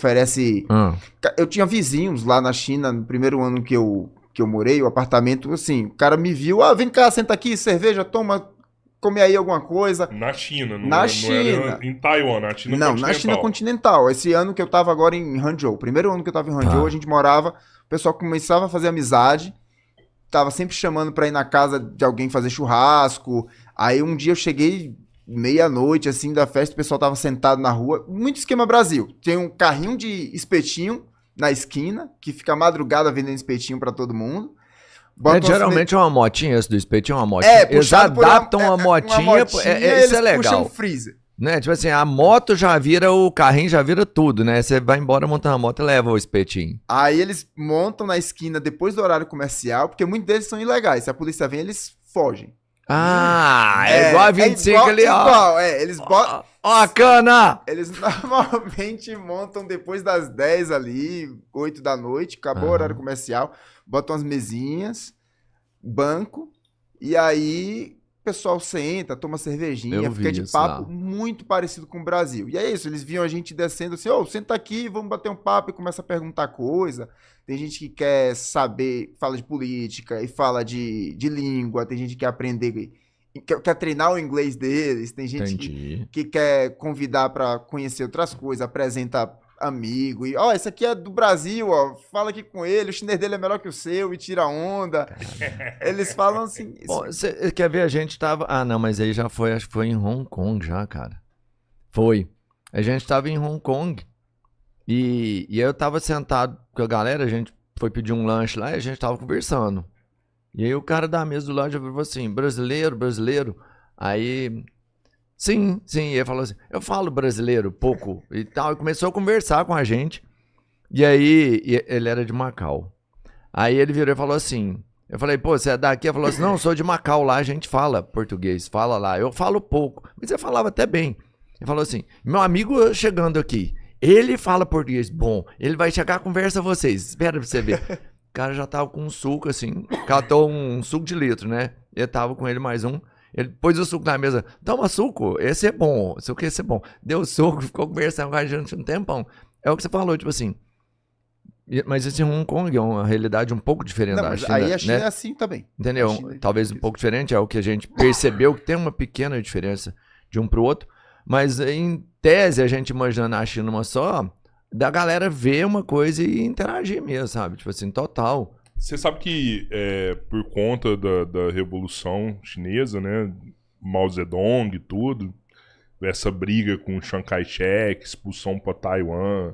oferece... Eu tinha vizinhos lá na China, no primeiro ano que eu morei, o apartamento, assim, o cara me viu, vem cá, senta aqui, cerveja, toma, come aí alguma coisa. Na China, Na não China. era em Taiwan, na China Não, continental. na China continental. Esse ano que eu tava agora em Hangzhou, primeiro ano que eu tava em Hangzhou, a gente morava, o pessoal começava a fazer amizade, tava sempre chamando pra ir na casa de alguém fazer churrasco. Aí um dia eu cheguei meia-noite, assim, da festa, o pessoal tava sentado na rua, muito esquema Brasil. Tem um carrinho de espetinho na esquina, que fica a madrugada vendendo espetinho pra todo mundo. Geralmente é uma motinha, esse do espetinho é uma motinha. Eles adaptam uma motinha, isso é legal. Puxam um freezer. Né? Tipo assim, a moto já vira, o carrinho já vira tudo, né? Você vai embora montando a moto e leva o espetinho. Aí eles montam na esquina depois do horário comercial, porque muitos deles são ilegais. Se a polícia vem, eles fogem. Igual a 25 ali, ó. Igual, eles botam... Ó a cana! Eles normalmente montam depois das 10 ali, 8 da noite, acabou o horário comercial, botam as mesinhas, banco, e aí o pessoal senta, toma cervejinha, fica de papo muito parecido com o Brasil. E é isso, eles viam a gente descendo assim, senta aqui, vamos bater um papo, e começa a perguntar coisa. Tem gente que quer saber, fala de política e fala de língua, tem gente que quer aprender, quer treinar o inglês deles, tem gente que quer convidar para conhecer outras coisas, apresenta amigo, e esse aqui é do Brasil, fala aqui com ele, o chinês dele é melhor que o seu, e tira onda. Eles falam assim... Bom, você quer ver, a gente tava... não, mas aí já foi, acho que foi em Hong Kong já, cara. Foi. A gente tava em Hong Kong, e eu tava sentado com a galera, a gente foi pedir um lanche lá, e a gente tava conversando. E aí o cara da mesa do lado já falou assim, brasileiro. Aí... Sim, e ele falou assim, eu falo brasileiro pouco e tal, e começou a conversar com a gente, e aí ele era de Macau. Aí ele virou e falou assim, eu falei, pô, você é daqui? Ele falou assim, não, eu sou de Macau, lá a gente fala português, fala lá, eu falo pouco, mas eu falava até bem. Ele falou assim, meu amigo chegando aqui, ele fala português, bom, ele vai chegar, conversa vocês, espera pra você ver. O cara já tava com um suco assim, catou um suco de litro, né, eu tava com ele mais um. Ele pôs o suco na mesa. Toma suco, esse é bom. Suco, esse é bom. Deu suco, ficou conversando com a gente um tempão. É o que você falou, tipo assim. Mas esse Hong Kong é uma realidade um pouco diferente da China. Aí a China né? é assim também. Entendeu? Talvez um pouco diferente, é o que a gente percebeu, que tem uma pequena diferença de um pro outro. Mas em tese, a gente imaginando a China uma só, da galera ver uma coisa e interagir mesmo, sabe? Tipo assim, total. Você sabe que por conta da Revolução Chinesa, né, Mao Zedong e tudo, essa briga com Chiang Kai-shek, expulsão para Taiwan,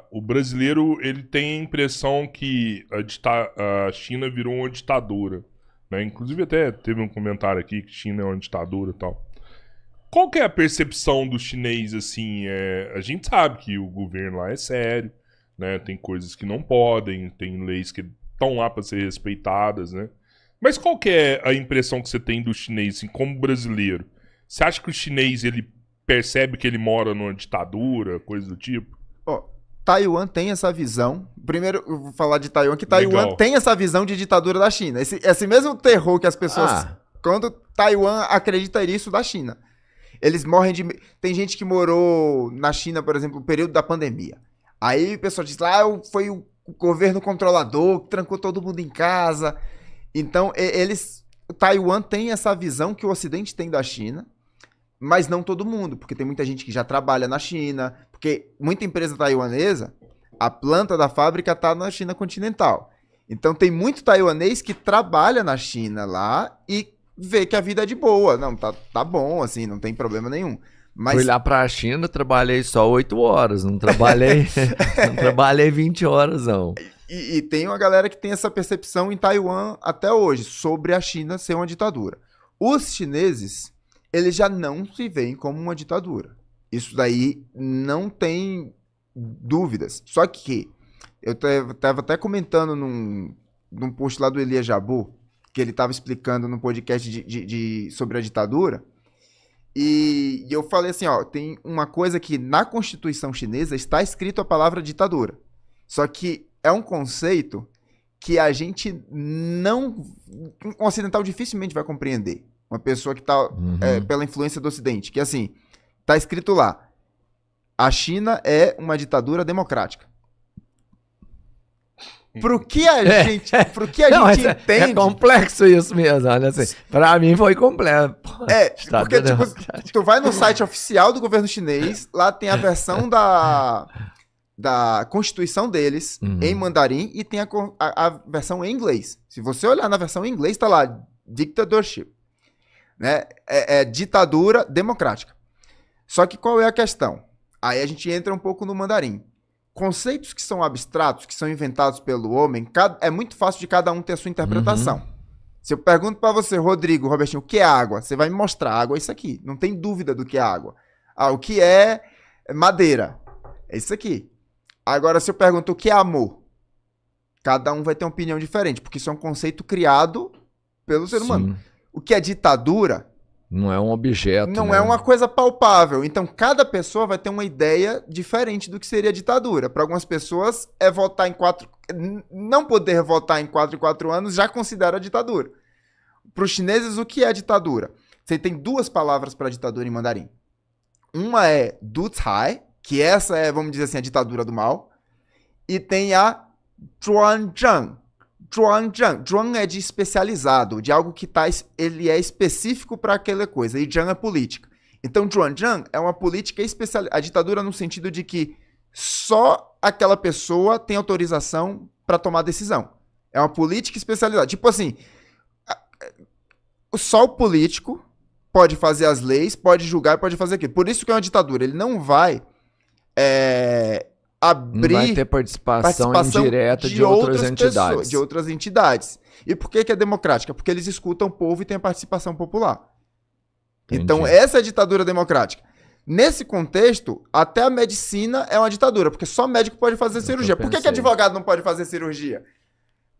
o brasileiro ele tem a impressão que a China virou uma ditadura. Né? Inclusive até teve um comentário aqui que China é uma ditadura e tal. Qual que é a percepção do chinês, assim? A gente sabe que o governo lá é sério, né? Tem coisas que não podem, tem leis que estão lá para ser respeitadas, né? Mas qual que é a impressão que você tem do chinês, assim, como brasileiro? Você acha que o chinês, ele percebe que ele mora numa ditadura, coisa do tipo? Taiwan tem essa visão. Primeiro, eu vou falar de Taiwan, que Taiwan tem essa visão de ditadura da China. Esse mesmo terror que as pessoas... Quando Taiwan acredita nisso da China. Eles morrem de... Tem gente que morou na China, por exemplo, no período da pandemia. Aí o pessoal diz lá, foi o governo controlador que trancou todo mundo em casa. Então, Taiwan tem essa visão que o Ocidente tem da China, mas não todo mundo, porque tem muita gente que já trabalha na China, porque muita empresa taiwanesa, a planta da fábrica está na China continental. Então, tem muito taiwanês que trabalha na China lá e vê que a vida é de boa. Não, tá bom, assim, não tem problema nenhum. Mas... Fui lá pra China, trabalhei só 8 horas, não trabalhei 20 horas, não. E tem uma galera que tem essa percepção em Taiwan até hoje, sobre a China ser uma ditadura. Os chineses, eles já não se veem como uma ditadura. Isso daí não tem dúvidas. Só que, eu estava até comentando num post lá do Elia Jabu, que ele estava explicando no podcast sobre a ditadura, e eu falei assim, tem uma coisa que na Constituição chinesa está escrito a palavra ditadura. Só que é um conceito que a gente não... Um ocidental dificilmente vai compreender. Uma pessoa que está pela influência do Ocidente. Que assim, está escrito lá, A China é uma ditadura democrática. Pro que a gente entende... É complexo isso mesmo, olha assim. Pra mim foi complexo. Porque tipo, tu vai no site oficial do governo chinês, lá tem a versão da constituição deles em mandarim e tem a versão em inglês. Se você olhar na versão em inglês, tá lá, dictatorship. Né? É ditadura democrática. Só que qual é a questão? Aí a gente entra um pouco no mandarim. Conceitos que são abstratos, que são inventados pelo homem, é muito fácil de cada um ter a sua interpretação. Se eu pergunto pra você, Rodrigo, Robertinho, o que é água? Você vai me mostrar, água é isso aqui. Não tem dúvida do que é água. O que é madeira? É isso aqui. Agora, se eu pergunto o que é amor? Cada um vai ter uma opinião diferente, porque isso é um conceito criado pelo ser humano. O que é ditadura... Não é um objeto. Não é uma coisa palpável. Então, cada pessoa vai ter uma ideia diferente do que seria ditadura. Para algumas pessoas, votar em 4... Não poder votar em 4 em 4 anos já considera ditadura. Para os chineses, o que é ditadura? Você tem 2 palavras para ditadura em mandarim. Uma é Ducai, que essa é, vamos dizer assim, a ditadura do mal. E tem a Zhuangzhang. Zhuang é de especializado, de algo que ele é específico para aquela coisa, e Zhang é política. Então, Zhuangzhang é uma política especializada, a ditadura no sentido de que só aquela pessoa tem autorização para tomar decisão. É uma política especializada. Tipo assim, só o político pode fazer as leis, pode julgar, pode fazer aquilo. Por isso que é uma ditadura. Ele não vai abrir... Não vai ter participação indireta de outras entidades. Pessoas, de outras entidades. E por que é democrática? Porque eles escutam o povo e tem a participação popular. Entendi. Então, essa é a ditadura democrática. Nesse contexto, até a medicina é uma ditadura, porque só médico pode fazer cirurgia. Por que advogado não pode fazer cirurgia?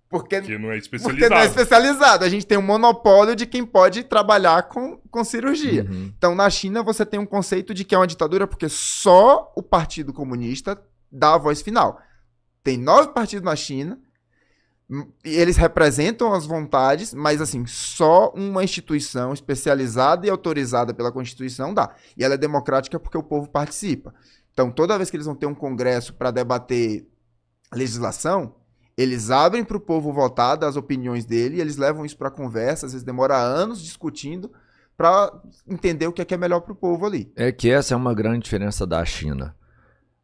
Porque não é especializado. Porque não é especializado. A gente tem um monopólio de quem pode trabalhar com cirurgia. Então, na China, você tem um conceito de que é uma ditadura porque só o Partido Comunista dá a voz final. Tem 9 partidos na China, e eles representam as vontades, mas assim, só uma instituição especializada e autorizada pela Constituição dá. E ela é democrática porque o povo participa. Então, toda vez que eles vão ter um congresso para debater legislação, eles abrem para o povo votar das opiniões dele, e eles levam isso para conversa, às vezes demora anos discutindo para entender o que é melhor para o povo ali. É que essa é uma grande diferença da China.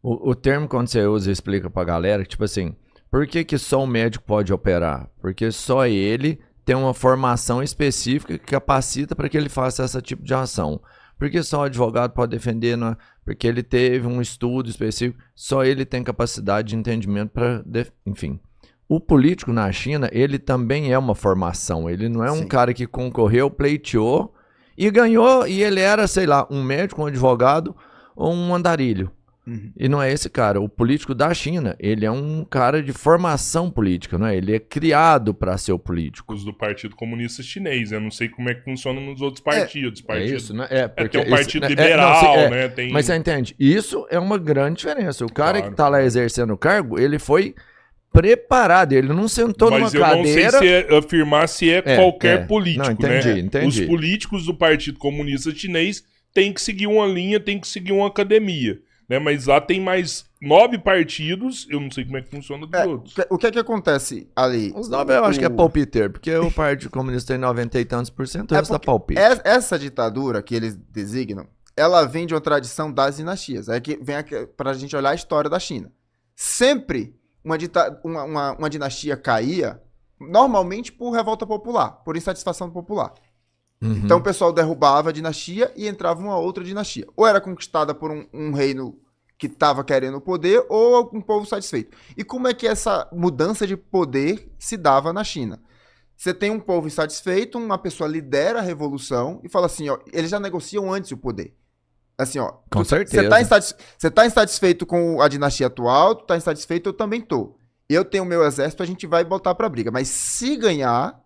O termo, quando você usa e explica pra galera, tipo assim, por que só um médico pode operar? Porque só ele tem uma formação específica que capacita para que ele faça esse tipo de ação. Porque só o advogado pode defender, porque ele teve um estudo específico, só ele tem capacidade de entendimento para... Enfim, o político na China, ele também é uma formação. Ele não é um cara que concorreu, pleiteou e ganhou, e ele era, sei lá, um médico, um advogado ou um andarilho. E não é esse cara. O político da China, ele é um cara de formação política, não é? Ele é criado para ser o político. Os do Partido Comunista Chinês, eu não sei como é que funciona nos outros partidos. É isso, né? Porque tem um partido liberal, né? Tem... Mas você entende? Isso é uma grande diferença. O cara que tá lá exercendo o cargo, ele foi preparado, ele não sentou numa cadeira... Mas eu não sei se afirmar se é qualquer político, não, entendi, né? Entendi. Os políticos do Partido Comunista Chinês têm que seguir uma linha, têm que seguir uma academia. Né, mas lá tem mais 9 partidos, eu não sei como é que funciona dos outros. O que é que acontece ali? Os 9 eu acho que é palpiteiro, porque o Partido Comunista tem 90 e tantos por cento, está palpite. Essa ditadura que eles designam, ela vem de uma tradição das dinastias. É que vem para a gente olhar a história da China. Sempre uma dinastia caía, normalmente por revolta popular, por insatisfação popular. Então o pessoal derrubava a dinastia e entrava uma outra dinastia. Ou era conquistada por um reino que estava querendo o poder, ou um povo satisfeito. E como é que essa mudança de poder se dava na China? Você tem um povo insatisfeito, uma pessoa lidera a revolução e fala assim, ó, eles já negociam antes o poder. Assim, ó, com certeza. Você tá insatisfeito com a dinastia atual, tu tá insatisfeito, eu também tô. Eu tenho o meu exército, a gente vai botar pra briga. Mas se ganhar...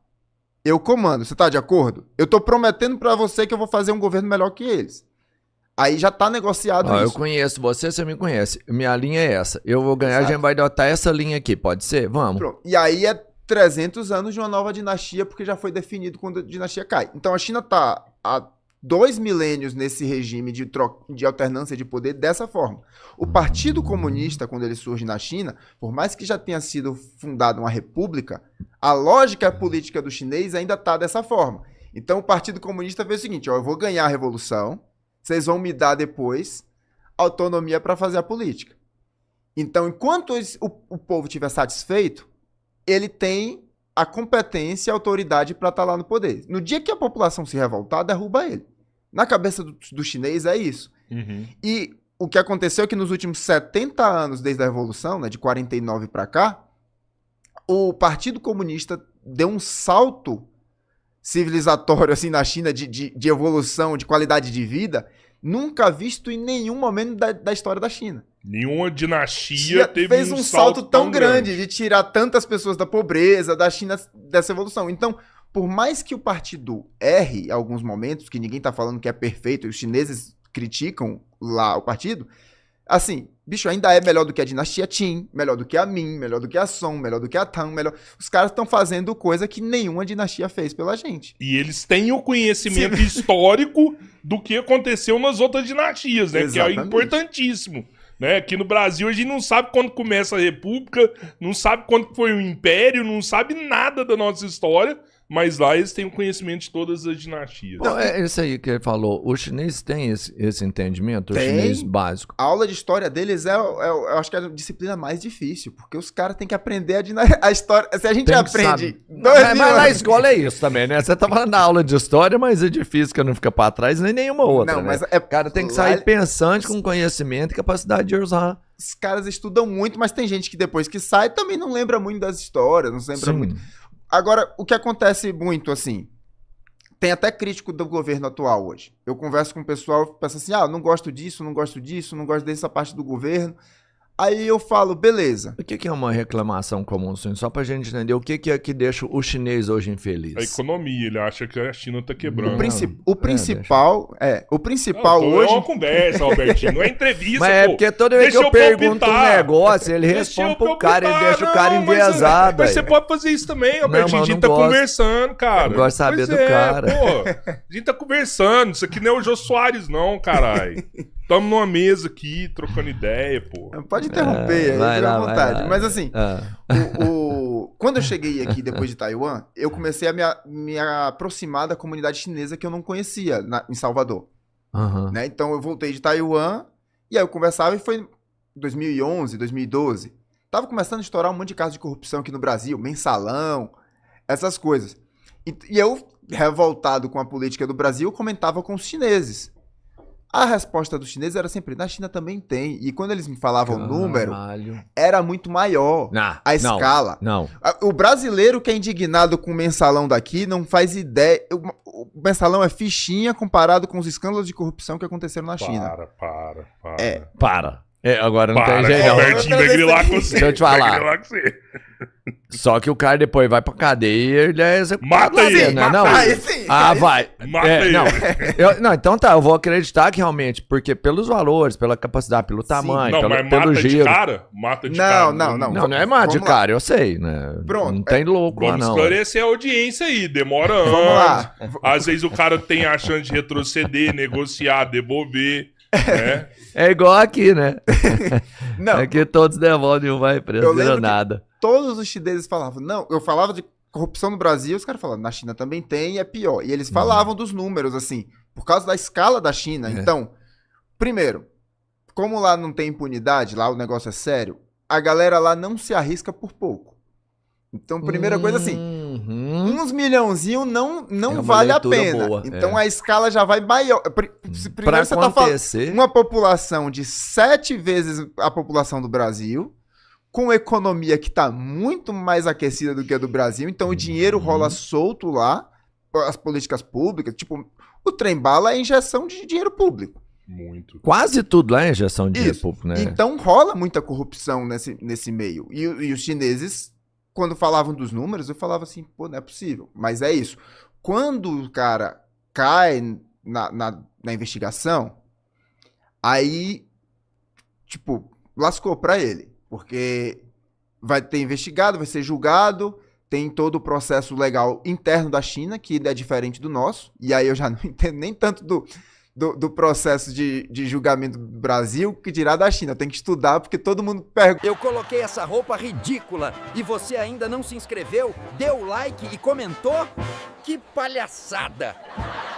eu comando, você tá de acordo? Eu tô prometendo pra você que eu vou fazer um governo melhor que eles. Aí já tá negociado isso. Eu conheço você me conhece. Minha linha é essa. Eu vou ganhar, a gente vai adotar essa linha aqui, pode ser? Vamos. Pronto. E aí é 300 anos de uma nova dinastia, porque já foi definido quando a dinastia cai. Então a China tá há 2 milênios nesse regime de alternância de poder dessa forma. O Partido Comunista, quando ele surge na China, por mais que já tenha sido fundada uma república, a lógica política do chinês ainda está dessa forma. Então o Partido Comunista fez o seguinte, ó, eu vou ganhar a revolução, vocês vão me dar depois autonomia para fazer a política. Então, enquanto o povo estiver satisfeito, ele tem a competência e a autoridade para estar lá no poder. No dia que a população se revoltar, derruba ele. Na cabeça do chinês é isso. Uhum. E o que aconteceu é que nos últimos 70 anos, desde a Revolução, né, de 49 para cá, o Partido Comunista deu um salto civilizatório assim, na China de evolução, de qualidade de vida, nunca visto em nenhum momento da história da China. Nenhuma dinastia fez um salto tão grande de tirar tantas pessoas da pobreza, da China, dessa evolução. Então, por mais que o partido erre em alguns momentos, que ninguém tá falando que é perfeito, e os chineses criticam lá o partido, assim, bicho, ainda é melhor do que a dinastia Qin, melhor do que a Ming, melhor do que a Song, melhor do que a Tang, melhor... Os caras estão fazendo coisa que nenhuma dinastia fez pela gente. E eles têm o conhecimento histórico do que aconteceu nas outras dinastias, né? Exatamente. Que é importantíssimo. Né? Aqui no Brasil a gente não sabe quando começa a República, não sabe quando foi o Império, não sabe nada da nossa história, mas lá eles têm o conhecimento de todas as dinastias. Não, é isso aí que ele falou. O chinês tem esse entendimento, Tem. o chinês básico. A aula de história deles eu acho que é a disciplina mais difícil, porque os caras têm que aprender a história. Se a gente Tem que aprende... saber. Mas na escola é isso também, né? Você tá falando da aula de história, mas é difícil que não fica pra trás nem nenhuma outra, Não, né? mas O cara tem que sair pensante com conhecimento e capacidade de usar. Os caras estudam muito, mas tem gente que depois que sai também não lembra muito das histórias, não se lembra muito. Agora, o que acontece muito, assim, tem até crítico do governo atual hoje. Eu converso com o pessoal e penso assim, não gosto disso, não gosto disso, não gosto dessa parte do governo. Aí eu falo, beleza. O que é uma reclamação comum, assim? Só pra gente entender o que é que deixa o chinês hoje infeliz. A economia, ele acha que a China tá quebrando. O principal hoje... É uma conversa, Albertinho, não é entrevista, mas é porque toda vez que eu pergunto um negócio, ele responde pro cara, ele deixa o cara enviesado. Mas você pode fazer isso também, Albertinho, a gente tá conversando, cara. Eu gosto de saber do cara. Pô, a gente tá conversando, isso aqui não é o Jô Soares não, caralho. Tamo numa mesa aqui, trocando ideia, pô. Pode interromper, aí fica à vontade. Mas assim, quando eu cheguei aqui depois de Taiwan, eu comecei a me aproximar da comunidade chinesa que eu não conhecia em Salvador. Uhum. Né? Então eu voltei de Taiwan, e aí eu conversava e foi em 2011, 2012. Tava começando a estourar um monte de casos de corrupção aqui no Brasil, mensalão, essas coisas. E eu, revoltado com a política do Brasil, comentava com os chineses. A resposta dos chineses era sempre, na China também tem. E quando eles me falavam o número, era muito maior a escala. Não. O brasileiro que é indignado com o mensalão daqui não faz ideia. O mensalão é fichinha comparado com os escândalos de corrupção que aconteceram na China. Para. Agora não tem jeito não. Albertinho vai grilar com você. Deixa eu te falar. Só que o cara depois vai pra cadeia e ele é executado. Mata ele, né? Não, aí sim. Vai. Mata ele. Não, então tá, eu vou acreditar que realmente, porque pelos valores, pela capacidade, pelo tamanho, pelo giro. Mata de cara? Não é mata de cara, eu sei, né? Pronto. Não tem louco lá, Vamos não. esclarecer a audiência aí, demora anos. Vamos lá. Às vezes o cara tem a chance de retroceder, negociar, devolver. Né? É igual aqui, né? Não. Aqui todos devolvem, não vai preso, não nada. Todos os chineses falavam, não, eu falava de corrupção no Brasil, os caras falavam, na China também tem e é pior. E eles falavam dos números, assim, por causa da escala da China. Então, primeiro, como lá não tem impunidade, lá o negócio é sério, a galera lá não se arrisca por pouco. Então, primeira coisa assim, uns milhãozinho não vale a pena. Boa, então a escala já vai maior. Primeiro você tá falando uma população de 7 vezes a população do Brasil, com economia que está muito mais aquecida do que a do Brasil, então o dinheiro rola solto lá, as políticas públicas, tipo, o trem-bala é injeção de dinheiro público. Muito. Quase tudo lá é injeção de dinheiro público, né? Então rola muita corrupção nesse meio. E os chineses, quando falavam dos números, eu falava assim, pô, não é possível. Mas é isso. Quando o cara cai na investigação, aí, tipo, lascou pra ele. Porque vai ter investigado, vai ser julgado, tem todo o processo legal interno da China, que é diferente do nosso, e aí eu já não entendo nem tanto do processo de julgamento do Brasil, que dirá da China. Eu tenho que estudar, porque todo mundo pergunta. Eu coloquei essa roupa ridícula e você ainda não se inscreveu, deu like e comentou? Que palhaçada!